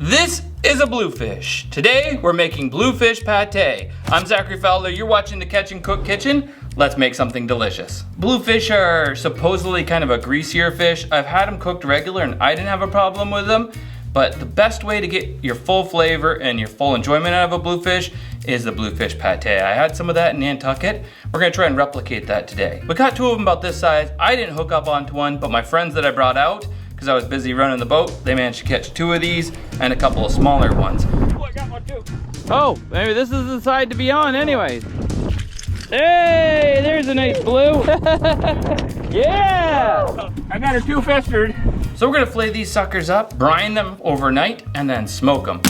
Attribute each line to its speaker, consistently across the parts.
Speaker 1: This is a bluefish. Today we're making bluefish pate. I'm Zachary Fowler, you're watching the Catch and Cook Kitchen. Let's make something delicious. Bluefish are supposedly kind of a greasier fish. I've had them cooked regular and I didn't have a problem with them. But the best way to get your full flavor and your full enjoyment out of a bluefish is the bluefish pate. I had some of that in Nantucket. We're gonna try and replicate that today. We got two of them about this size. I didn't hook up onto one, but my friends that I brought out, because I was busy running the boat, they managed to catch two of these and a couple of smaller ones. Oh, I got one too. Oh, maybe this is the side to be on anyways. Hey, there's a nice blue. Yeah!
Speaker 2: I got her too festered.
Speaker 1: So we're gonna fillet these suckers up, brine them overnight, and then smoke them.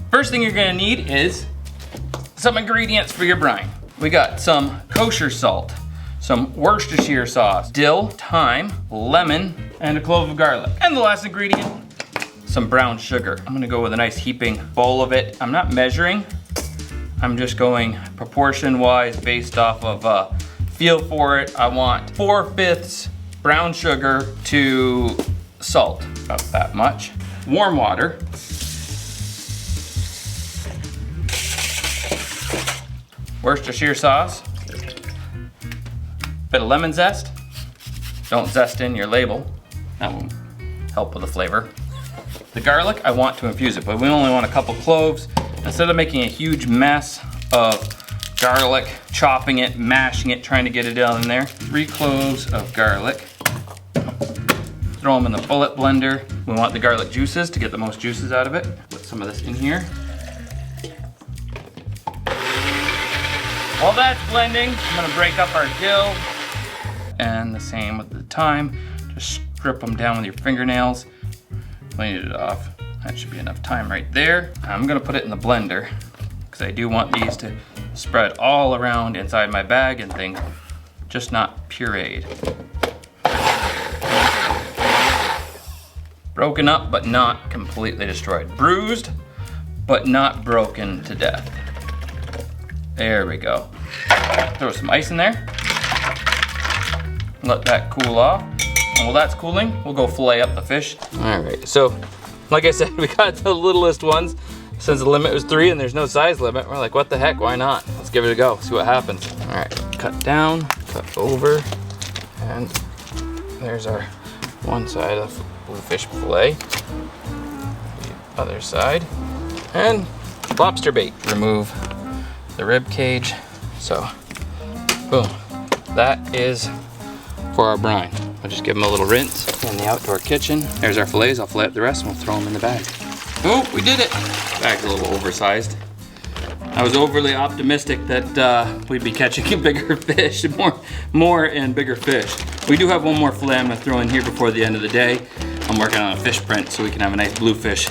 Speaker 1: First thing you're gonna need is some ingredients for your brine. We got some kosher salt, some Worcestershire sauce, dill, thyme, lemon, and a clove of garlic. And the last ingredient, some brown sugar. I'm gonna go with a nice heaping bowl of it. I'm not measuring, I'm just going proportion-wise based off of feel for it. I want 4/5 brown sugar to salt, about that much. Warm water. Worcestershire sauce. Bit of lemon zest. Don't zest in your label. That won't help with the flavor. The garlic, I want to infuse it, but we only want a couple cloves. Instead of making a huge mess of garlic, chopping it, mashing it, trying to get it down in there, 3 cloves of garlic. Throw them in the bullet blender. We want the garlic juices to get the most juices out of it. Put some of this in here. While that's blending, I'm gonna break up our dill. And the same with the thyme. Just strip them down with your fingernails. Clean it off. That should be enough time right there. I'm gonna put it in the blender because I do want these to spread all around inside my bag and things, just not pureed. Broken up, but not completely destroyed. Bruised, but not broken to death. There we go. Throw some ice in there. Let that cool off. And while that's cooling, we'll go fillet up the fish. All right, so like I said, we got the littlest ones. Since the limit was 3 and there's no size limit, we're like, what the heck, why not? Let's give it a go, see what happens. All right, cut down, cut over, and there's our one side of bluefish fillet. The other side, and lobster bait. Remove the rib cage. So, boom. That is for our brine. I'll just give them a little rinse in the outdoor kitchen. There's our fillets. I'll fillet up the rest and we'll throw them in the bag. Oh, we did it. Bag's a little oversized. I was overly optimistic that we'd be catching bigger fish, more and bigger fish. We do have one more fillet I'm gonna throw in here before the end of the day. I'm working on a fish print so we can have a nice bluefish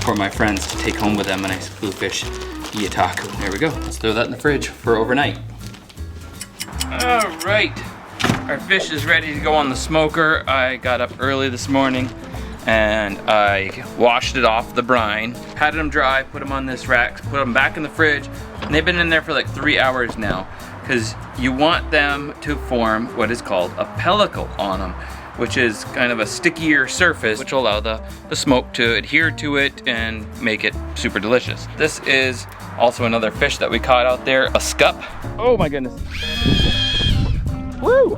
Speaker 1: for my friends to take home with them, a nice bluefish taco. There we go. Let's throw that in the fridge for overnight. All right, our fish is ready to go on the smoker. I got up early this morning and I washed it off the brine, patted them dry, put them on this rack, put them back in the fridge, and they've been in there for like 3 hours now because you want them to form what is called a pellicle on them, which is kind of a stickier surface, which will allow the smoke to adhere to it and make it super delicious. This is also another fish that we caught out there, a scup. Oh my goodness. Woo!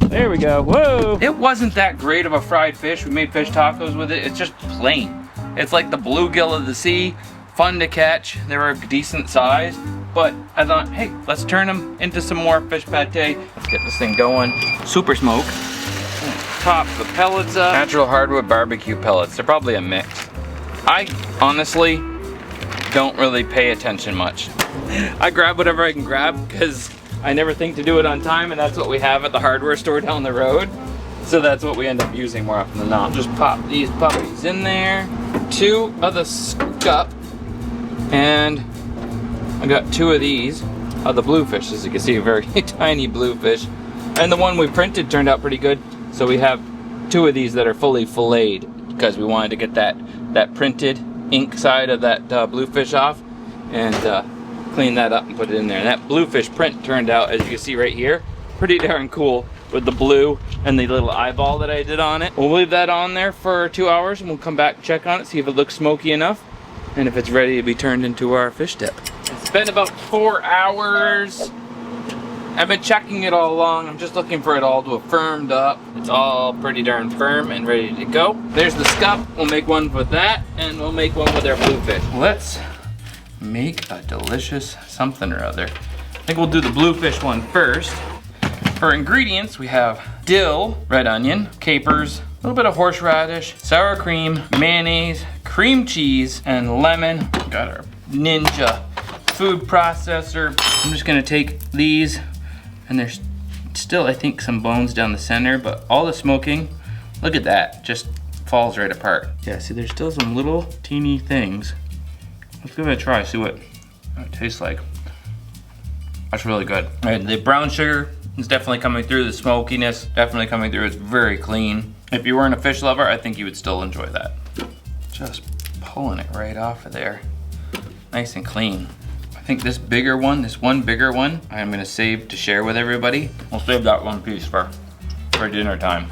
Speaker 1: There we go, whoa! It wasn't that great of a fried fish. We made fish tacos with it. It's just plain. It's like the bluegill of the sea, fun to catch. They were a decent size, but I thought, hey, let's turn them into some more fish pate. Let's get this thing going. Super smoke. Top the pellets up. Natural hardwood barbecue pellets. They're probably a mix. I honestly don't really pay attention much. I grab whatever I can grab because I never think to do it on time, and that's what we have at the hardware store down the road. So that's what we end up using more often than not. Just pop these puppies in there. 2 of the Scup, and I got 2 of these of the bluefish. As you can see, a very tiny bluefish. And the one we printed turned out pretty good. So we have 2 of these that are fully filleted because we wanted to get that printed ink side of that bluefish off and clean that up and put it in there. And that bluefish print turned out, as you can see right here, pretty darn cool with the blue and the little eyeball that I did on it. We'll leave that on there for 2 hours and we'll come back and check on it, see if it looks smoky enough. and if it's ready to be turned into our fish dip. It's been about 4 hours. I've been checking it all along. I'm just looking for it all to have firmed up. It's all pretty darn firm and ready to go. There's the scup. We'll make one with that, and we'll make one with our bluefish. Let's make a delicious something or other. I think we'll do the bluefish one first. For ingredients, we have dill, red onion, capers, a little bit of horseradish, sour cream, mayonnaise, cream cheese, and lemon. Got our Ninja food processor. I'm just gonna take these, and there's still, I think, some bones down the center, but all the smoking, look at that, just falls right apart. Yeah, see, there's still some little teeny things. Let's give it a try, see what it tastes like. That's really good. And the brown sugar is definitely coming through, the smokiness definitely coming through. It's very clean. If you weren't a fish lover, I think you would still enjoy that. Just pulling it right off of there. Nice and clean. I think this bigger one, this one bigger one, I'm gonna save to share with everybody. We'll save that one piece for dinner time.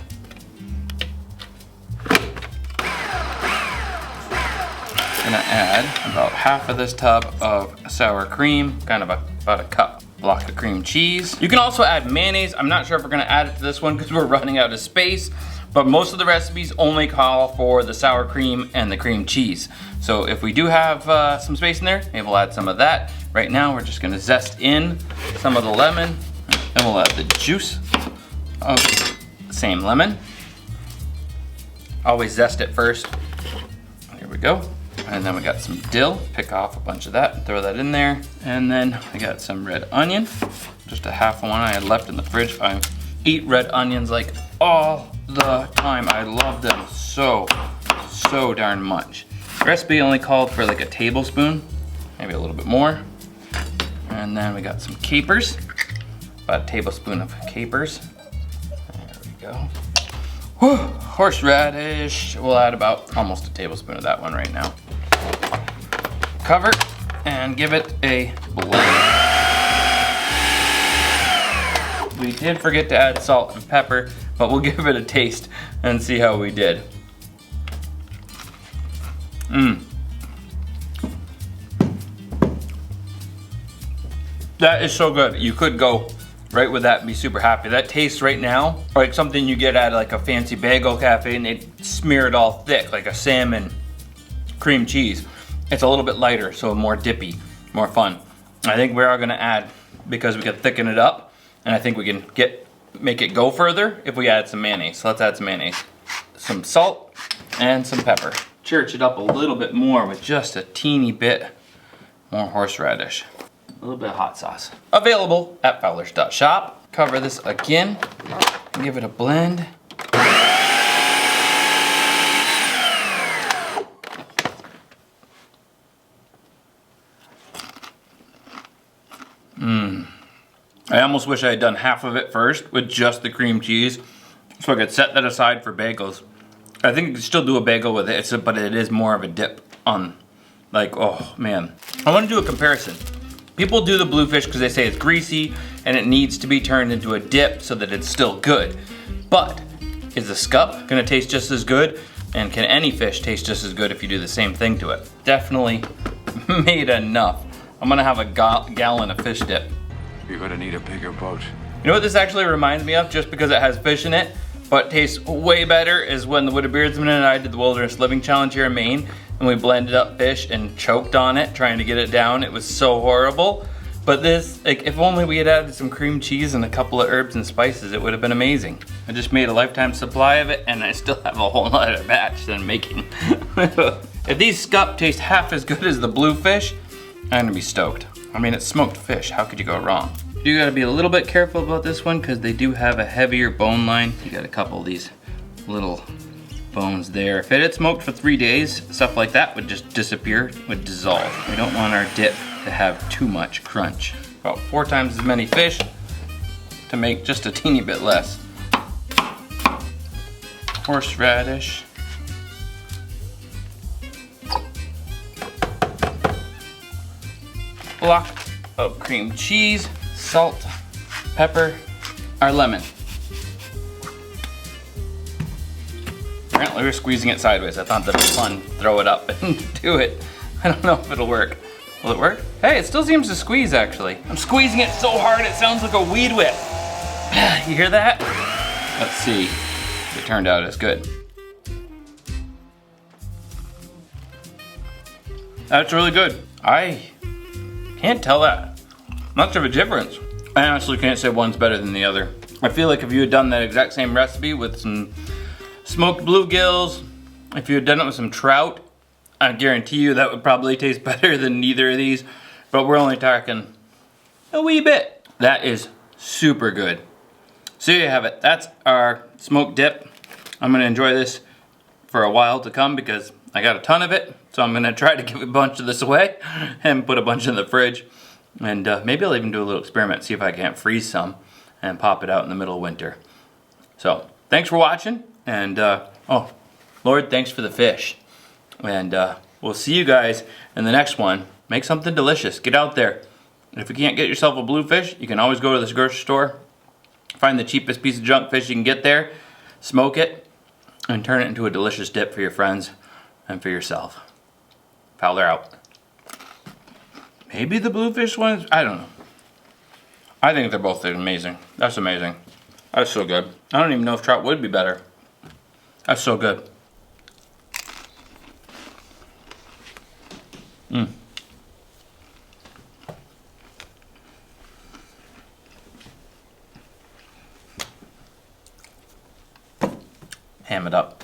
Speaker 1: Gonna add about half of this tub of sour cream, kind of about a cup. Block of cream cheese. You can also add mayonnaise. I'm not sure if we're gonna add it to this one because we're running out of space, but most of the recipes only call for the sour cream and the cream cheese. So if we do have some space in there, maybe we'll add some of that. Right now, we're just gonna zest in some of the lemon, and we'll add the juice of the same lemon. Always zest it first. Here we go. And then we got some dill, pick off a bunch of that and throw that in there. And then I got some red onion, just a half one I had left in the fridge. I eat red onions like all the time. I love them so darn much. The recipe only called for like a tablespoon, maybe a little bit more. And then we got some capers, about a tablespoon of capers. There we go. Whew. Horseradish, we'll add about almost a tablespoon of that one right now. Cover and give it a blend. We did forget to add salt and pepper, but we'll give it a taste and see how we did. That is so good. You could go right with that and be super happy. That tastes right now like something you get at like a fancy bagel cafe and they smear it all thick like a salmon cream cheese. It's a little bit lighter, so more dippy, more fun. I think we are gonna add, because we can thicken it up, and I think we can make it go further if we add some mayonnaise. So let's add some mayonnaise. Some salt and some pepper. Church it up a little bit more with just a teeny bit more horseradish. A little bit of hot sauce. Available at fowlers.shop. Cover this again and give it a blend. I almost wish I had done half of it first with just the cream cheese so I could set that aside for bagels. I think you can still do a bagel with it, but it is more of a dip on, like, oh man. I want to do a comparison. People do the bluefish because they say it's greasy and it needs to be turned into a dip so that it's still good. But is the scup gonna taste just as good? And can any fish taste just as good if you do the same thing to it? Definitely made enough. I'm gonna have a gallon of fish dip.
Speaker 2: You're gonna need a bigger boat.
Speaker 1: You know what this actually reminds me of, just because it has fish in it, but tastes way better, is when the Wooded Beardsman and I did the Wilderness Living Challenge here in Maine, and we blended up fish and choked on it, trying to get it down. It was so horrible. But this, like, if only we had added some cream cheese and a couple of herbs and spices, it would have been amazing. I just made a lifetime supply of it, and I still have a whole other batch that I'm making. If these scup taste half as good as the bluefish, I'm gonna be stoked. I mean, it's smoked fish, how could you go wrong? You gotta be a little bit careful about this one because they do have a heavier bone line. You got a couple of these little bones there. If it had smoked for 3 days, stuff like that would just disappear, would dissolve. We don't want our dip to have too much crunch. About 4 times as many fish to make just a teeny bit less. Horseradish. Block of cream cheese, salt, pepper, our lemon. Apparently we're squeezing it sideways. I thought that'd be fun. Throw it up and do it. I don't know if it'll work. Will it work? Hey, it still seems to squeeze actually. I'm squeezing it so hard it sounds like a weed whip. You hear that? Let's see if it turned out as good. That's really good. I can't tell that much of a difference. I honestly can't say one's better than the other. I feel like if you had done that exact same recipe with some smoked bluegills, if you had done it with some trout, I guarantee you that would probably taste better than neither of these, but we're only talking a wee bit. That is super good. So there you have it. That's our smoked dip. I'm gonna enjoy this for a while to come because I got a ton of it, so I'm gonna try to give a bunch of this away and put a bunch in the fridge. And maybe I'll even do a little experiment, see if I can't freeze some and pop it out in the middle of winter. So thanks for watching, and oh, Lord, thanks for the fish. And we'll see you guys in the next one. Make something delicious. Get out there. And if you can't get yourself a bluefish, you can always go to this grocery store, find the cheapest piece of junk fish you can get there, smoke it, and turn it into a delicious dip for your friends and for yourself. Fowler out. Maybe the bluefish ones, I don't know. I think they're both amazing. That's amazing. That's so good. I don't even know if trout would be better. That's so good. Ham it up.